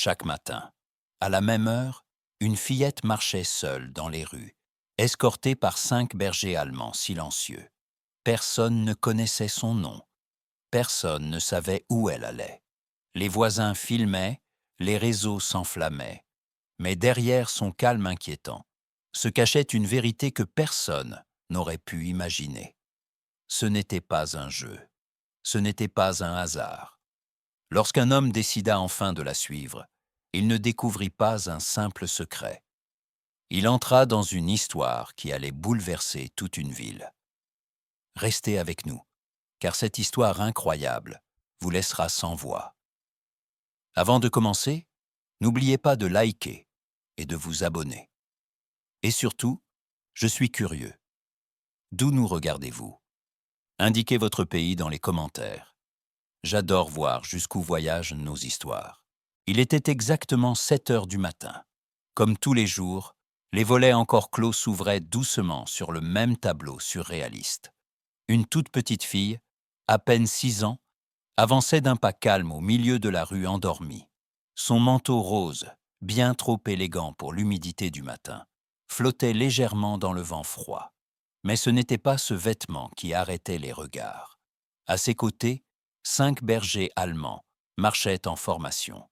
Chaque matin, à la même heure, une fillette marchait seule dans les rues, escortée par 5 bergers allemands silencieux. Personne ne connaissait son nom, personne ne savait où elle allait. Les voisins filmaient, les réseaux s'enflammaient. Mais derrière son calme inquiétant, se cachait une vérité que personne n'aurait pu imaginer. Ce n'était pas un jeu, ce n'était pas un hasard. Lorsqu'un homme décida enfin de la suivre, il ne découvrit pas un simple secret. Il entra dans une histoire qui allait bouleverser toute une ville. Restez avec nous, car cette histoire incroyable vous laissera sans voix. Avant de commencer, n'oubliez pas de liker et de vous abonner. Et surtout, je suis curieux. D'où nous regardez-vous? Indiquez votre pays dans les commentaires. J'adore voir jusqu'où voyagent nos histoires. Il était exactement 7 heures du matin. Comme tous les jours, les volets encore clos s'ouvraient doucement sur le même tableau surréaliste. Une toute petite fille, à peine 6 ans, avançait d'un pas calme au milieu de la rue endormie. Son manteau rose, bien trop élégant pour l'humidité du matin, flottait légèrement dans le vent froid. Mais ce n'était pas ce vêtement qui arrêtait les regards. À ses côtés, 5 bergers allemands marchaient en formation.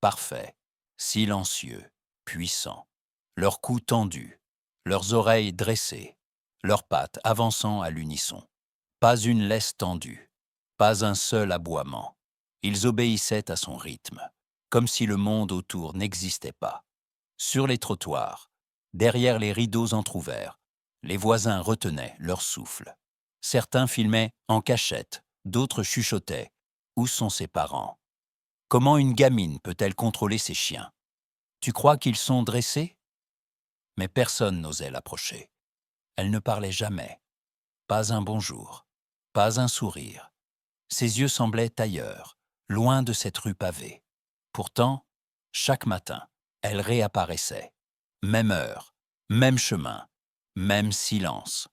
Parfaits, silencieux, puissants. Leurs cous tendus, leurs oreilles dressées, leurs pattes avançant à l'unisson. Pas une laisse tendue, pas un seul aboiement. Ils obéissaient à son rythme, comme si le monde autour n'existait pas. Sur les trottoirs, derrière les rideaux entr'ouverts, les voisins retenaient leur souffle. Certains filmaient en cachette, d'autres chuchotaient. Où sont ses parents? Comment une gamine peut-elle contrôler ses chiens? Tu crois qu'ils sont dressés? Mais personne n'osait l'approcher. Elle ne parlait jamais. Pas un bonjour, pas un sourire. Ses yeux semblaient ailleurs, loin de cette rue pavée. Pourtant, chaque matin, elle réapparaissait. Même heure, même chemin, même silence.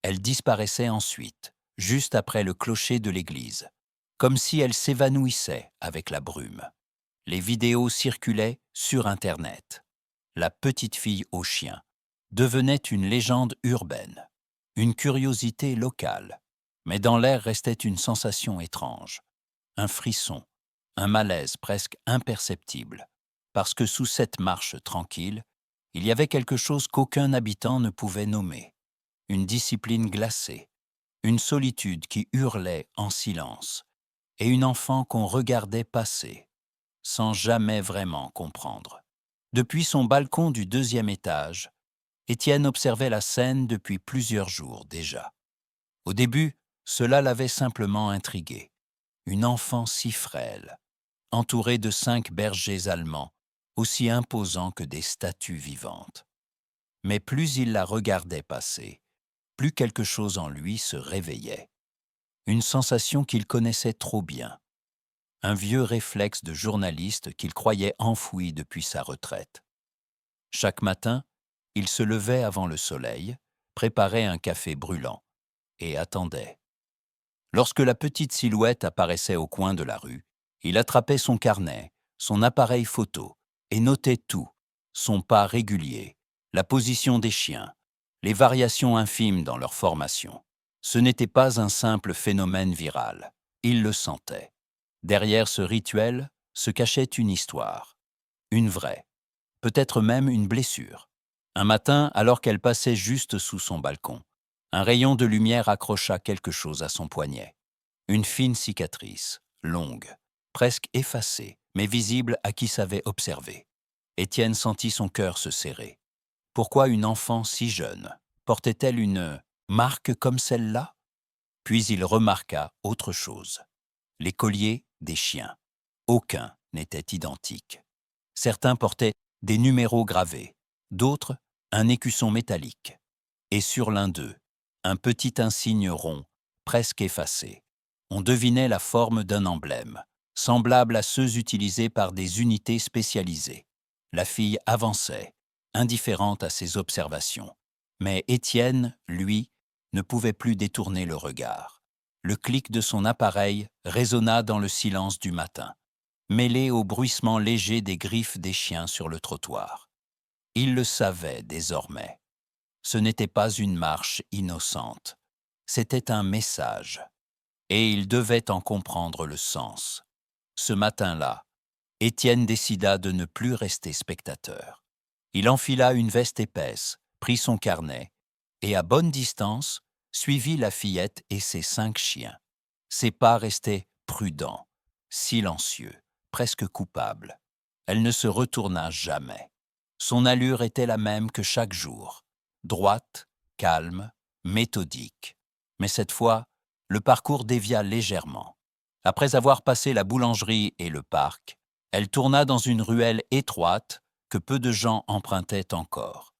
Elle disparaissait ensuite, juste après le clocher de l'église, comme si elle s'évanouissait avec la brume. Les vidéos circulaient sur Internet. La petite fille au chien devenait une légende urbaine, une curiosité locale. Mais dans l'air restait une sensation étrange, un frisson, un malaise presque imperceptible, parce que sous cette marche tranquille, il y avait quelque chose qu'aucun habitant ne pouvait nommer, une discipline glacée, une solitude qui hurlait en silence, et une enfant qu'on regardait passer, sans jamais vraiment comprendre. Depuis son balcon du 2e étage, Étienne observait la scène depuis plusieurs jours déjà. Au début, cela l'avait simplement intrigué. Une enfant si frêle, entourée de 5 bergers allemands, aussi imposants que des statues vivantes. Mais plus il la regardait passer, plus quelque chose en lui se réveillait. Une sensation qu'il connaissait trop bien. Un vieux réflexe de journaliste qu'il croyait enfoui depuis sa retraite. Chaque matin, il se levait avant le soleil, préparait un café brûlant et attendait. Lorsque la petite silhouette apparaissait au coin de la rue, il attrapait son carnet, son appareil photo et notait tout, son pas régulier, la position des chiens, les variations infimes dans leur formation. Ce n'était pas un simple phénomène viral, il le sentait. Derrière ce rituel se cachait une histoire, une vraie, peut-être même une blessure. Un matin, alors qu'elle passait juste sous son balcon, un rayon de lumière accrocha quelque chose à son poignet. Une fine cicatrice, longue, presque effacée, mais visible à qui savait observer. Étienne sentit son cœur se serrer. Pourquoi une enfant si jeune portait-elle une marque comme celle-là? Puis il remarqua autre chose. Les colliers des chiens. Aucun n'était identique. Certains portaient des numéros gravés, d'autres un écusson métallique. Et sur l'un d'eux, un petit insigne rond, presque effacé. On devinait la forme d'un emblème, semblable à ceux utilisés par des unités spécialisées. La fille avançait, indifférente à ses observations. Mais Étienne, lui, ne pouvait plus détourner le regard. Le clic de son appareil résonna dans le silence du matin. mêlé au bruissement léger des griffes des chiens sur le trottoir. Il le savait désormais. Ce n'était pas une marche innocente, c'était un message, et il devait en comprendre le sens. Ce matin-là, Étienne décida de ne plus rester spectateur. Il enfila une veste épaisse, prit son carnet, et à bonne distance, suivit la fillette et ses 5 chiens. Ses pas restaient prudents, silencieux, presque coupables. Elle ne se retourna jamais. Son allure était la même que chaque jour, droite, calme, méthodique. Mais cette fois, le parcours dévia légèrement. Après avoir passé la boulangerie et le parc, elle tourna dans une ruelle étroite que peu de gens empruntaient encore.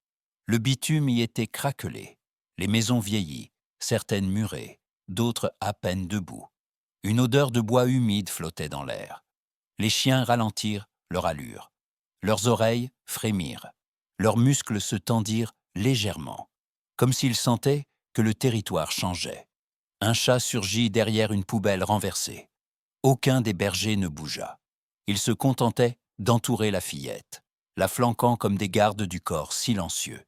Le bitume y était craquelé, les maisons vieillies, certaines murées, d'autres à peine debout. Une odeur de bois humide flottait dans l'air. Les chiens ralentirent leur allure. Leurs oreilles frémirent. Leurs muscles se tendirent légèrement, comme s'ils sentaient que le territoire changeait. Un chat surgit derrière une poubelle renversée. Aucun des bergers ne bougea. Ils se contentaient d'entourer la fillette, la flanquant comme des gardes du corps silencieux.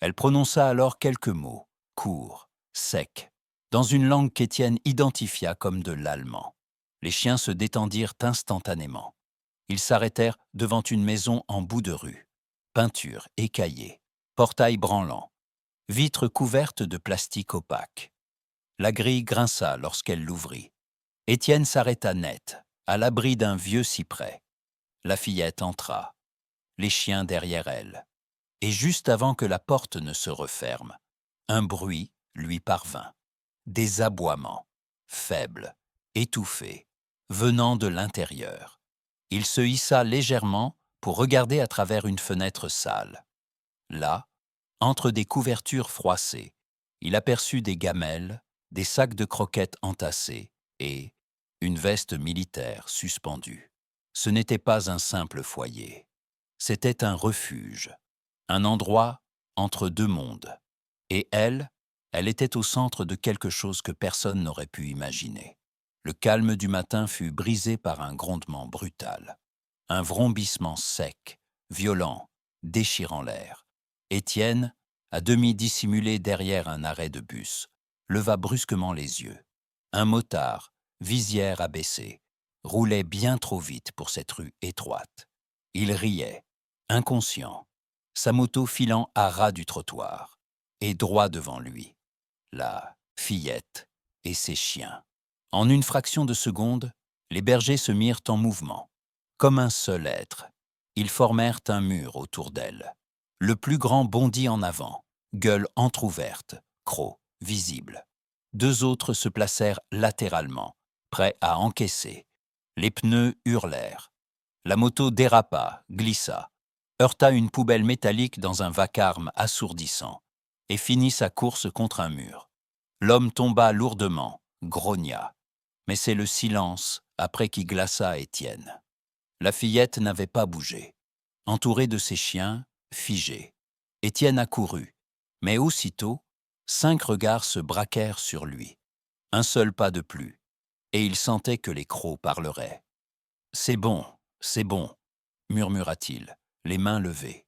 Elle prononça alors quelques mots, courts, secs, dans une langue qu'Étienne identifia comme de l'allemand. Les chiens se détendirent instantanément. Ils s'arrêtèrent devant une maison en bout de rue. Peinture écaillée, portail branlant, vitres couvertes de plastique opaque. La grille grinça lorsqu'elle l'ouvrit. Étienne s'arrêta net, à l'abri d'un vieux cyprès. La fillette entra, les chiens derrière elle. Et juste avant que la porte ne se referme, un bruit lui parvint. Des aboiements, faibles, étouffés, venant de l'intérieur. Il se hissa légèrement pour regarder à travers une fenêtre sale. Là, entre des couvertures froissées, il aperçut des gamelles, des sacs de croquettes entassés et une veste militaire suspendue. Ce n'était pas un simple foyer. C'était un refuge, un endroit entre deux mondes. Et elle était au centre de quelque chose que personne n'aurait pu imaginer. Le calme du matin fut brisé par un grondement brutal. Un vrombissement sec, violent, déchirant l'air. Étienne, à demi dissimulé derrière un arrêt de bus, leva brusquement les yeux. Un motard, visière abaissée, roulait bien trop vite pour cette rue étroite. Il riait, inconscient, sa moto filant à ras du trottoir, et droit devant lui, la fillette et ses chiens. En une fraction de seconde, les bergers se mirent en mouvement. Comme un seul être, ils formèrent un mur autour d'elle. Le plus grand bondit en avant, gueule entr'ouverte, croc visible. 2 autres se placèrent latéralement, prêts à encaisser. Les pneus hurlèrent. La moto dérapa, glissa, heurta une poubelle métallique dans un vacarme assourdissant et finit sa course contre un mur. L'homme tomba lourdement, grogna. Mais c'est le silence après qui glaça Étienne. La fillette n'avait pas bougé. Entourée de ses chiens, figée. Étienne accourut, mais aussitôt, 5 regards se braquèrent sur lui. Un seul pas de plus, et il sentait que les crocs parleraient. « C'est bon, murmura-t-il, les mains levées.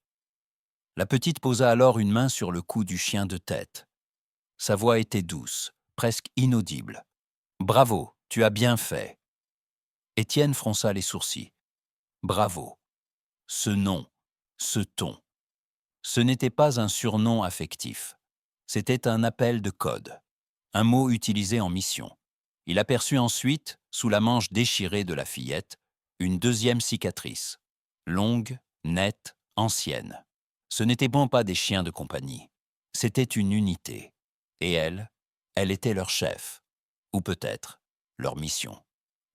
La petite posa alors une main sur le cou du chien de tête. Sa voix était douce, presque inaudible. « Bravo, tu as bien fait. » Étienne fronça les sourcils. Bravo. Ce nom, ce ton. Ce n'était pas un surnom affectif. C'était un appel de code, un mot utilisé en mission. Il aperçut ensuite, sous la manche déchirée de la fillette, une deuxième cicatrice. Longue, nette, ancienne. Ce n'étaient bon pas des chiens de compagnie. C'était une unité. Et elle était leur chef. Ou peut-être leur mission.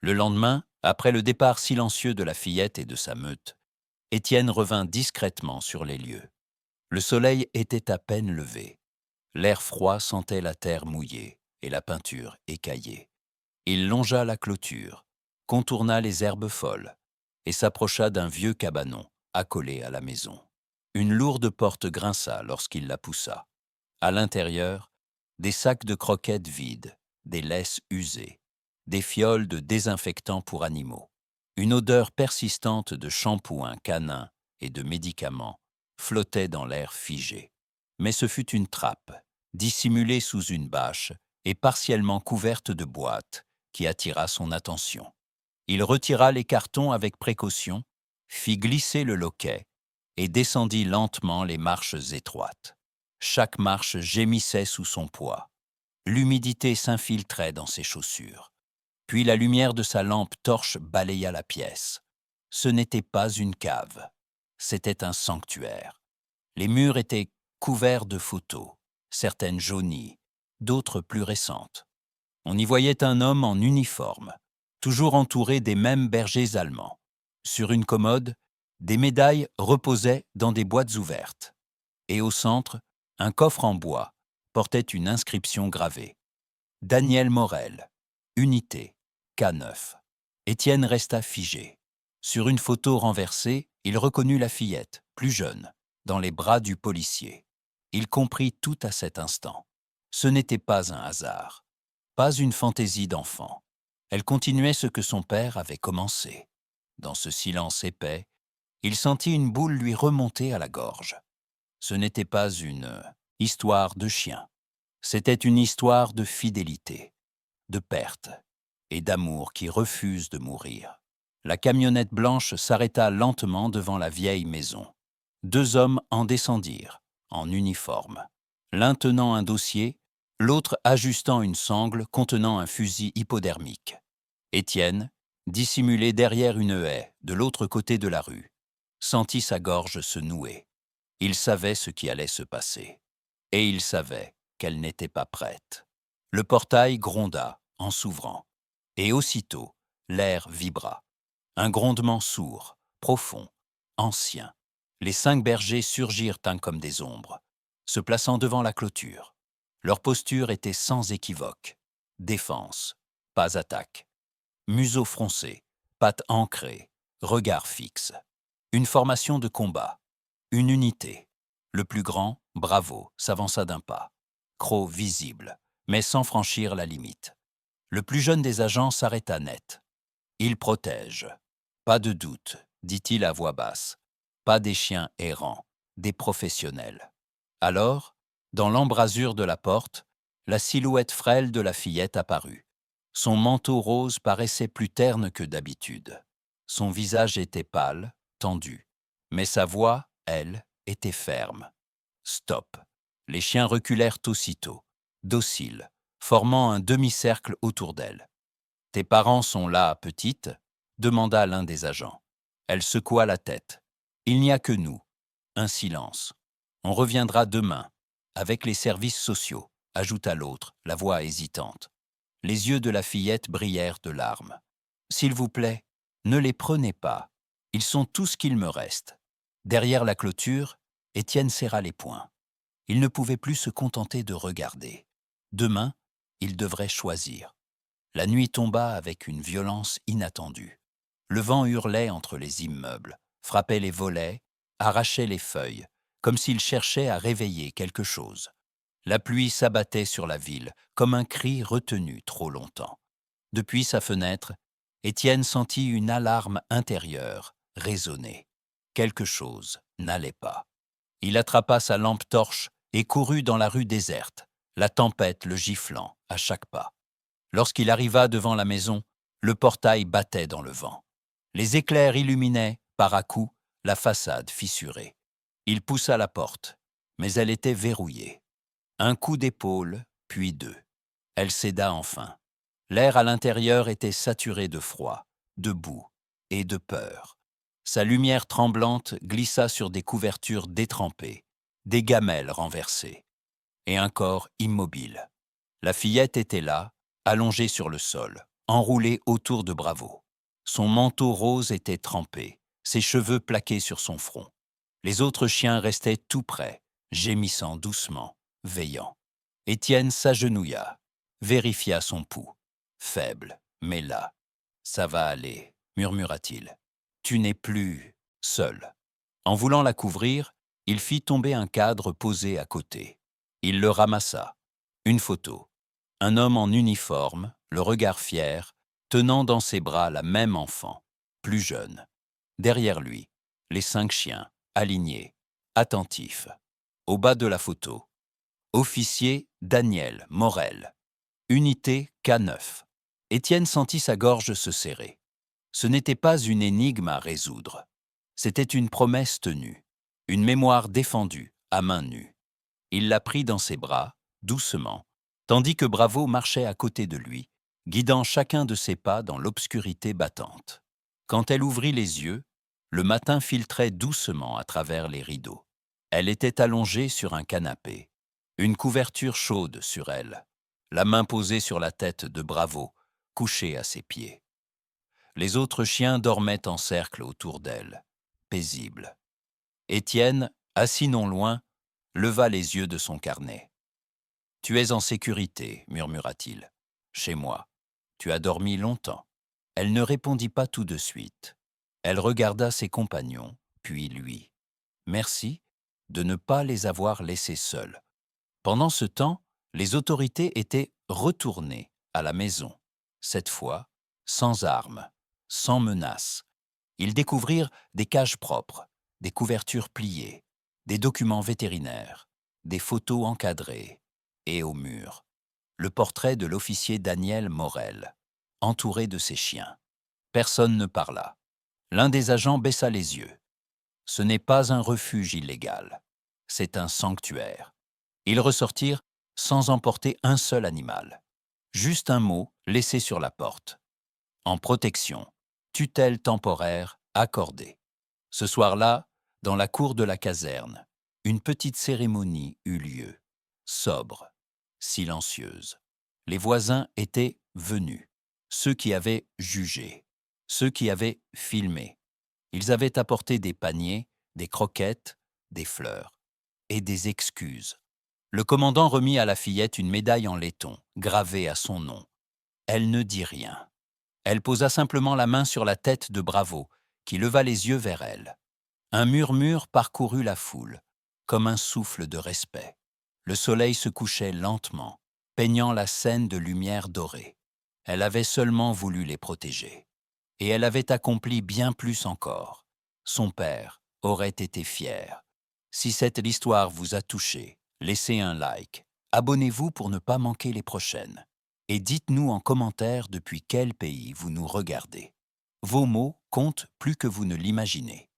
Le lendemain, après le départ silencieux de la fillette et de sa meute, Étienne revint discrètement sur les lieux. Le soleil était à peine levé. L'air froid sentait la terre mouillée et la peinture écaillée. Il longea la clôture, contourna les herbes folles et s'approcha d'un vieux cabanon accolé à la maison. Une lourde porte grinça lorsqu'il la poussa. À l'intérieur, des sacs de croquettes vides, des laisses usées, des fioles de désinfectant pour animaux. Une odeur persistante de shampoing canin et de médicaments flottait dans l'air figé. Mais ce fut une trappe, dissimulée sous une bâche et partiellement couverte de boîtes, qui attira son attention. Il retira les cartons avec précaution, fit glisser le loquet et descendit lentement les marches étroites. Chaque marche gémissait sous son poids. L'humidité s'infiltrait dans ses chaussures. Puis la lumière de sa lampe torche balaya la pièce. Ce n'était pas une cave, c'était un sanctuaire. Les murs étaient couverts de photos, certaines jaunies, d'autres plus récentes. On y voyait un homme en uniforme, toujours entouré des mêmes bergers allemands. Sur une commode, des médailles reposaient dans des boîtes ouvertes. Et au centre, un coffre en bois portait une inscription gravée. Daniel Morel, Unité, K9. Étienne resta figé. Sur une photo renversée, il reconnut la fillette, plus jeune, dans les bras du policier. Il comprit tout à cet instant. Ce n'était pas un hasard, pas une fantaisie d'enfant. Elle continuait ce que son père avait commencé. Dans ce silence épais, il sentit une boule lui remonter à la gorge. Ce n'était pas une histoire de chien. C'était une histoire de fidélité, de perte et d'amour qui refuse de mourir. La camionnette blanche s'arrêta lentement devant la vieille maison. 2 hommes en descendirent, en uniforme. L'un tenant un dossier, l'autre ajustant une sangle contenant un fusil hypodermique. Étienne, dissimulé derrière une haie de l'autre côté de la rue, sentit sa gorge se nouer. Il savait ce qui allait se passer. Et il savait qu'elle n'était pas prête. Le portail gronda en s'ouvrant. Et aussitôt, l'air vibra. Un grondement sourd, profond, ancien. Les 5 bergers surgirent un comme des ombres, se plaçant devant la clôture. Leur posture était sans équivoque. Défense, pas attaque. Museau froncé, pattes ancrées, regard fixe. Une formation de combat. Une unité. Le plus grand, Bravo, s'avança d'un pas. Croc visible, mais sans franchir la limite. Le plus jeune des agents s'arrêta net. Il protège. Pas de doute, dit-il à voix basse. Pas des chiens errants, des professionnels. Alors, dans l'embrasure de la porte, la silhouette frêle de la fillette apparut. Son manteau rose paraissait plus terne que d'habitude. Son visage était pâle, tendu, mais sa voix, elle, était ferme. Stop. Les chiens reculèrent aussitôt, dociles, formant un demi-cercle autour d'elle. « Tes parents sont là, petite ?» demanda l'un des agents. Elle secoua la tête. « Il n'y a que nous. » Un silence. « On reviendra demain, avec les services sociaux », ajouta l'autre, la voix hésitante. Les yeux de la fillette brillèrent de larmes. « S'il vous plaît, ne les prenez pas. Ils sont tout ce qu'il me reste. » Derrière la clôture, Étienne serra les poings. Il ne pouvait plus se contenter de regarder. Demain, il devrait choisir. La nuit tomba avec une violence inattendue. Le vent hurlait entre les immeubles, frappait les volets, arrachait les feuilles, comme s'il cherchait à réveiller quelque chose. La pluie s'abattait sur la ville, comme un cri retenu trop longtemps. Depuis sa fenêtre, Étienne sentit une alarme intérieure résonner. Quelque chose n'allait pas. Il attrapa sa lampe torche et courut dans la rue déserte, la tempête le giflant à chaque pas. Lorsqu'il arriva devant la maison, le portail battait dans le vent. Les éclairs illuminaient, par à-coups, la façade fissurée. Il poussa la porte, mais elle était verrouillée. Un coup d'épaule, puis 2. Elle céda enfin. L'air à l'intérieur était saturé de froid, de boue et de peur. Sa lumière tremblante glissa sur des couvertures détrempées, des gamelles renversées, et un corps immobile. La fillette était là, allongée sur le sol, enroulée autour de Bravo. Son manteau rose était trempé, ses cheveux plaqués sur son front. Les autres chiens restaient tout près, gémissant doucement, veillant. Étienne s'agenouilla, vérifia son pouls. Faible, mais là. « Ça va aller », murmura-t-il. « Tu n'es plus seul. » En voulant la couvrir, il fit tomber un cadre posé à côté. Il le ramassa. Une photo. Un homme en uniforme, le regard fier, tenant dans ses bras la même enfant. plus jeune. Derrière lui, les 5 chiens, alignés, attentifs. Au bas de la photo, officier Daniel Morel. Unité K9. Étienne sentit sa gorge se serrer. Ce n'était pas une énigme à résoudre. C'était une promesse tenue, une mémoire défendue, à main nue. Il la prit dans ses bras, doucement, tandis que Bravo marchait à côté de lui, guidant chacun de ses pas dans l'obscurité battante. Quand elle ouvrit les yeux, le matin filtrait doucement à travers les rideaux. Elle était allongée sur un canapé, une couverture chaude sur elle, la main posée sur la tête de Bravo, couché à ses pieds. Les autres chiens dormaient en cercle autour d'elle, paisibles. Étienne, assis non loin, leva les yeux de son carnet. « Tu es en sécurité, murmura-t-il. Chez moi. Tu as dormi longtemps. » Elle ne répondit pas tout de suite. Elle regarda ses compagnons, puis lui. Merci de ne pas les avoir laissés seuls. Pendant ce temps, les autorités étaient retournées à la maison. Cette fois, sans armes, sans menaces. Ils découvrirent des cages propres, des couvertures pliées, des documents vétérinaires, des photos encadrées, et au mur, le portrait de l'officier Daniel Morel, entouré de ses chiens. Personne ne parla. L'un des agents baissa les yeux. Ce n'est pas un refuge illégal, c'est un sanctuaire. Ils ressortirent sans emporter un seul animal. Juste un mot laissé sur la porte. En protection, tutelle temporaire accordée. Ce soir-là, dans la cour de la caserne, une petite cérémonie eut lieu, sobre, silencieuse. Les voisins étaient venus, ceux qui avaient jugé, ceux qui avaient filmé. Ils avaient apporté des paniers, des croquettes, des fleurs et des excuses. Le commandant remit à la fillette une médaille en laiton, gravée à son nom. Elle ne dit rien. Elle posa simplement la main sur la tête de Bravo, qui leva les yeux vers elle. Un murmure parcourut la foule, comme un souffle de respect. Le soleil se couchait lentement, peignant la scène de lumière dorée. Elle avait seulement voulu les protéger. Et elle avait accompli bien plus encore. Son père aurait été fier. Si cette histoire vous a touché, laissez un like. Abonnez-vous pour ne pas manquer les prochaines. Et dites-nous en commentaire depuis quel pays vous nous regardez. Vos mots comptent plus que vous ne l'imaginez.